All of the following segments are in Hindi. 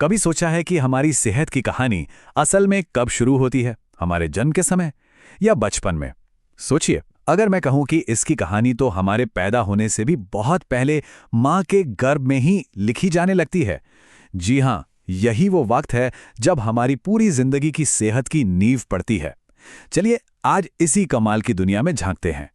कभी सोचा है कि हमारी सेहत की कहानी असल में कब शुरू होती है, हमारे जन्म के समय या बचपन में? सोचिए, अगर मैं कहूं कि इसकी कहानी तो हमारे पैदा होने से भी बहुत पहले मां के गर्भ में ही लिखी जाने लगती है। जी हां, यही वो वक्त है जब हमारी पूरी जिंदगी की सेहत की नींव पड़ती है। चलिए आज इसी कमाल की दुनिया में झांकते हैं।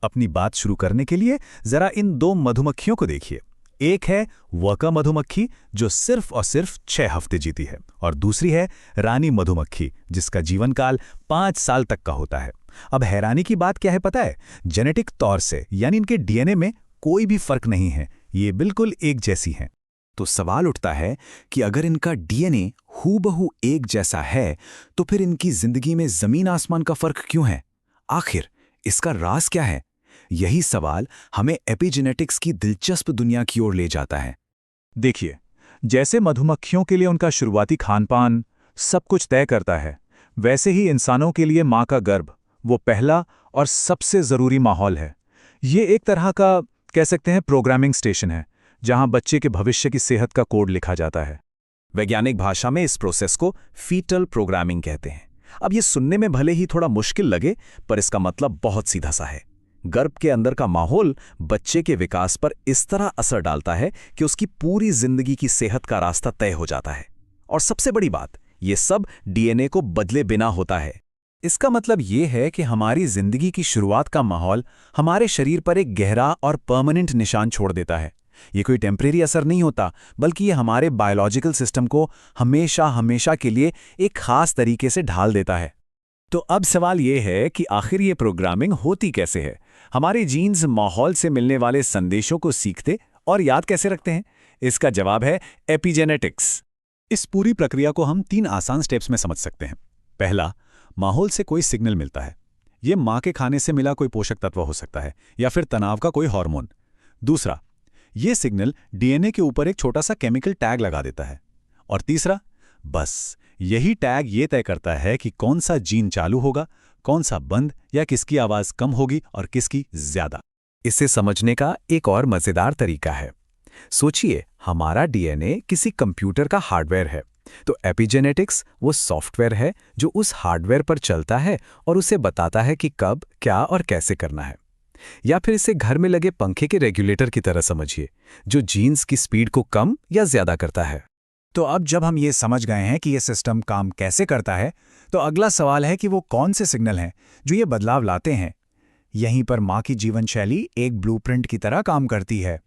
अपनी बात शुरू करने के लिए जरा इन दो मधुमक्खियों को देखिए। एक है वर्कर मधुमक्खी जो सिर्फ और सिर्फ 6 हफ्ते जीती है, और दूसरी है रानी मधुमक्खी जिसका जीवन काल 5 साल तक का होता है। अब हैरानी की बात क्या है पता है? जेनेटिक तौर से यानी इनके डीएनए में कोई भी फर्क नहीं है, ये बिल्कुल एक जैसी हैं। तो सवाल उठता है कि अगर इनका डीएनए हूबहू एक जैसा है तो फिर इनकी जिंदगी में जमीन आसमान का फर्क क्यों है? आखिर इसका राज क्या है? यही सवाल हमें एपिजेनेटिक्स की दिलचस्प दुनिया की ओर ले जाता है। देखिए, जैसे मधुमक्खियों के लिए उनका शुरुआती खानपान सब कुछ तय करता है, वैसे ही इंसानों के लिए मां का गर्भ वो पहला और सबसे जरूरी माहौल है। ये एक तरह का कह सकते हैं प्रोग्रामिंग स्टेशन है, जहां बच्चे के भविष्य की सेहत का कोड लिखा जाता है। वैज्ञानिक भाषा में इस प्रोसेस को फीटल प्रोग्रामिंग कहते हैं। अब ये सुनने में भले ही थोड़ा मुश्किल लगे, पर इसका मतलब बहुत सीधा सा है। गर्भ के अंदर का माहौल बच्चे के विकास पर इस तरह असर डालता है कि उसकी पूरी जिंदगी की सेहत का रास्ता तय हो जाता है। और सबसे बड़ी बात, ये सब डीएनए को बदले बिना होता है। इसका मतलब ये है कि हमारी जिंदगी की शुरुआत का माहौल हमारे शरीर पर एक गहरा और परमानेंट निशान छोड़ देता है। ये कोई टेम्परेरी असर नहीं होता, बल्कि ये हमारे बायोलॉजिकल सिस्टम को हमेशा हमेशा के लिए एक खास तरीके से ढाल देता है। तो अब सवाल ये है कि आखिर ये प्रोग्रामिंग होती कैसे है? हमारे जीन्स माहौल से मिलने वाले संदेशों को सीखते और याद कैसे रखते हैं? इसका जवाब है एपिजेनेटिक्स। इस पूरी प्रक्रिया को हम 3 आसान स्टेप्स में समझ सकते हैं। पहला, माहौल से कोई सिग्नल मिलता है। ये मां के खाने से मिला कोई पोषक तत्व हो सकता है या फिर तनाव का कोई हार्मोन। दूसरा, ये सिग्नल डीएनए के ऊपर एक छोटा सा केमिकल टैग लगा देता है। और तीसरा, बस यही टैग ये तय करता है कि कौन सा जीन चालू होगा, कौन सा बंद, या किसकी आवाज कम होगी और किसकी ज्यादा। इसे समझने का एक और मजेदार तरीका है। सोचिए, हमारा डीएनए किसी कंप्यूटर का हार्डवेयर है, तो एपिजेनेटिक्स वो सॉफ्टवेयर है जो उस हार्डवेयर पर चलता है और उसे बताता है कि कब, क्या और कैसे करना है। या फिर इसे घर में लगे पंखे के रेगुलेटर की तरह समझिए, जो जीन्स की स्पीड को कम या ज्यादा करता है। तो अब जब हम ये समझ गए हैं कि ये सिस्टम काम कैसे करता है, तो अगला सवाल है कि वो कौन से सिग्नल हैं जो ये बदलाव लाते हैं। यहीं पर मां की जीवन शैली एक ब्लूप्रिंट की तरह काम करती है।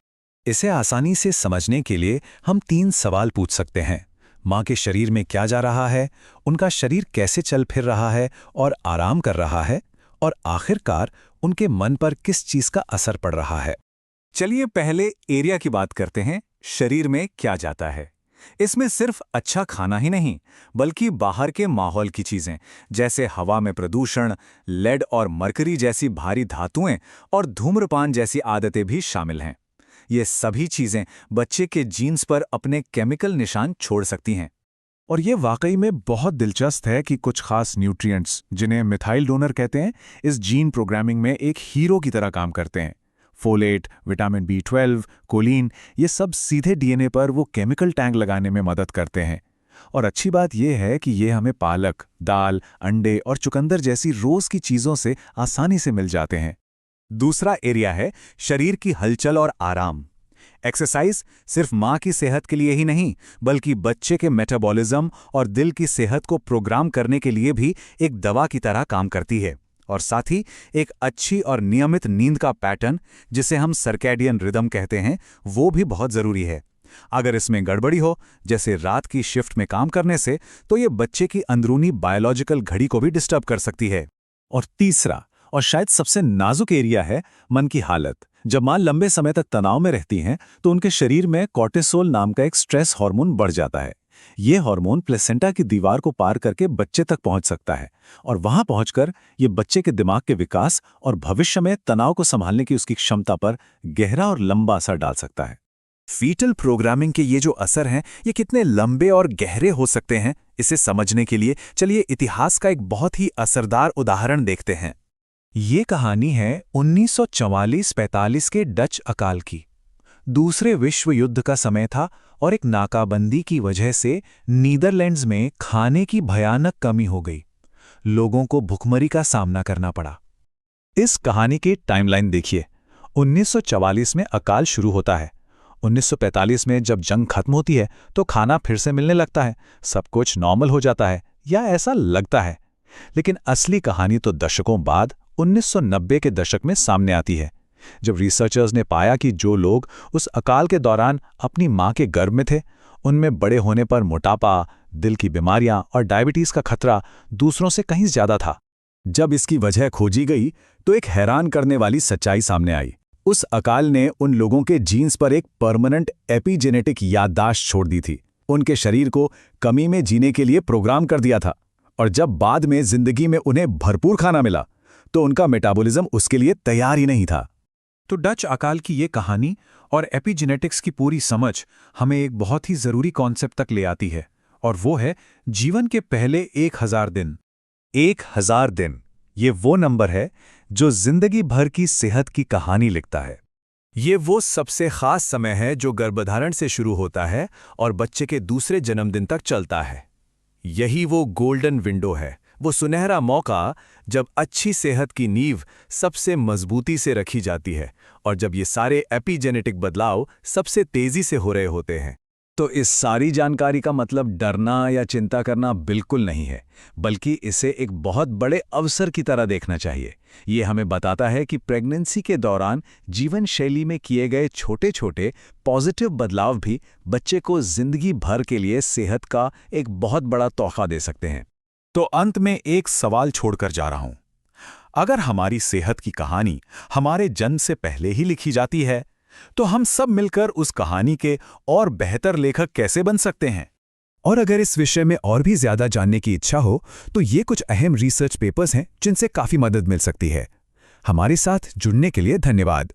इसे आसानी से समझने के लिए हम 3 सवाल पूछ सकते हैं। मां के शरीर में क्या जा रहा है, उनका शरीर कैसे चल फिर रहा है और आराम कर रहा है, और आखिरकार उनके मन पर किस चीज का असर पड़ रहा है। चलिए पहले एरिया की बात करते हैं। शरीर में क्या जाता है? इसमें सिर्फ अच्छा खाना ही नहीं, बल्कि बाहर के माहौल की चीजें, जैसे हवा में प्रदूषण, लेड और मरकरी जैसी भारी धातुएं और धूम्रपान जैसी आदतें भी शामिल हैं। ये सभी चीजें बच्चे के जीन्स पर अपने केमिकल निशान छोड़ सकती हैं। और ये वाकई में बहुत दिलचस्प है कि कुछ खास न्यूट्रिएंट्स, जिन्हें मिथाइल डोनर कहते हैं, इस जीन प्रोग्रामिंग में एक हीरो की तरह काम करते हैं। फोलेट, विटामिन B12, कोलिन, ये सब सीधे डीएनए पर वो केमिकल टैग लगाने में मदद करते हैं। और अच्छी बात यह है कि ये हमें पालक, दाल, अंडे और चुकंदर जैसी रोज की चीजों से आसानी से मिल जाते हैं। दूसरा एरिया है शरीर की हलचल और आराम। एक्सरसाइज सिर्फ मां की सेहत के लिए ही नहीं, बल्कि बच्चे के मेटाबॉलिज्म और दिल की सेहत को प्रोग्राम करने के लिए भी एक दवा की तरह काम करती है। और साथ ही एक अच्छी और नियमित नींद का पैटर्न, जिसे हम सर्कैडियन रिदम कहते हैं, वो भी बहुत जरूरी है। अगर इसमें गड़बड़ी हो, जैसे रात की शिफ्ट में काम करने से, तो ये बच्चे की अंदरूनी बायोलॉजिकल घड़ी को भी डिस्टर्ब कर सकती है। और तीसरा और शायद सबसे नाजुक एरिया है मन की हालत। जब मां लंबे समय तक तनाव में रहती हैं, तो उनके शरीर में कॉर्टिसोल नाम का एक स्ट्रेस हार्मोन बढ़ जाता है। ये हार्मोन प्लेसेंटा की दीवार को पार करके बच्चे तक पहुंच सकता है, और वहां पहुंचकर ये बच्चे के दिमाग के विकास और भविष्य में तनाव को संभालने की उसकी क्षमता पर गहरा और लंबा असर डाल सकता है। फीटल प्रोग्रामिंग के ये जो असर हैं, ये कितने लंबे और गहरे हो सकते हैं, इसे समझने के लिए चलिए इतिहास का एक बहुत ही असरदार उदाहरण देखते हैं। ये कहानी है 1944-45 के डच अकाल की। दूसरे विश्व युद्ध का समय था और एक नाकाबंदी की वजह से नीदरलैंड्स में खाने की भयानक कमी हो गई। लोगों को भुखमरी का सामना करना पड़ा। इस कहानी की टाइमलाइन देखिए। 1944 में अकाल शुरू होता है। 1945 में जब जंग खत्म होती है तो खाना फिर से मिलने लगता है, सब कुछ नॉर्मल हो जाता है, या ऐसा लगता है। लेकिन असली कहानी तो दशकों बाद 1990 के दशक में सामने आती है, जब रिसर्चर्स ने पाया कि जो लोग उस अकाल के दौरान अपनी मां के गर्भ में थे, उनमें बड़े होने पर मोटापा, दिल की बीमारियां और डायबिटीज का खतरा दूसरों से कहीं ज्यादा था। जब इसकी वजह खोजी गई तो एक हैरान करने वाली सच्चाई सामने आई। उस अकाल ने उन लोगों के जीन्स पर एक परमानेंट एपिजेनेटिक याददाश्त छोड़ दी थी। उनके शरीर को कमी में जीने के लिए प्रोग्राम कर दिया था, और जब बाद में जिंदगी में उन्हें भरपूर खाना मिला तो उनका मेटाबॉलिज्म उसके लिए तैयार ही नहीं था। तो डच अकाल की ये कहानी और एपिजेनेटिक्स की पूरी समझ हमें एक बहुत ही जरूरी कॉन्सेप्ट तक ले आती है, और वो है जीवन के पहले 1000 दिन। 1000 दिन, ये वो नंबर है जो जिंदगी भर की सेहत की कहानी लिखता है। ये वो सबसे खास समय है जो गर्भधारण से शुरू होता है और बच्चे के दूसरे जन्मदिन तक चलता है। यही वो गोल्डन विंडो है, वो सुनहरा मौका जब अच्छी सेहत की नींव सबसे मजबूती से रखी जाती है और जब ये सारे एपिजेनेटिक बदलाव सबसे तेजी से हो रहे होते हैं। तो इस सारी जानकारी का मतलब डरना या चिंता करना बिल्कुल नहीं है, बल्कि इसे एक बहुत बड़े अवसर की तरह देखना चाहिए। ये हमें बताता है कि प्रेगनेंसी के दौरान जीवन शैली में किए गए छोटे छोटे पॉजिटिव बदलाव भी बच्चे को जिंदगी भर के लिए सेहत का एक बहुत बड़ा तोहफा दे सकते हैं। तो अंत में एक सवाल छोड़कर जा रहा हूं। अगर हमारी सेहत की कहानी हमारे जन्म से पहले ही लिखी जाती है, तो हम सब मिलकर उस कहानी के और बेहतर लेखक कैसे बन सकते हैं? और अगर इस विषय में और भी ज्यादा जानने की इच्छा हो तो ये कुछ अहम रिसर्च पेपर्स हैं जिनसे काफी मदद मिल सकती है। हमारे साथ जुड़ने के लिए धन्यवाद।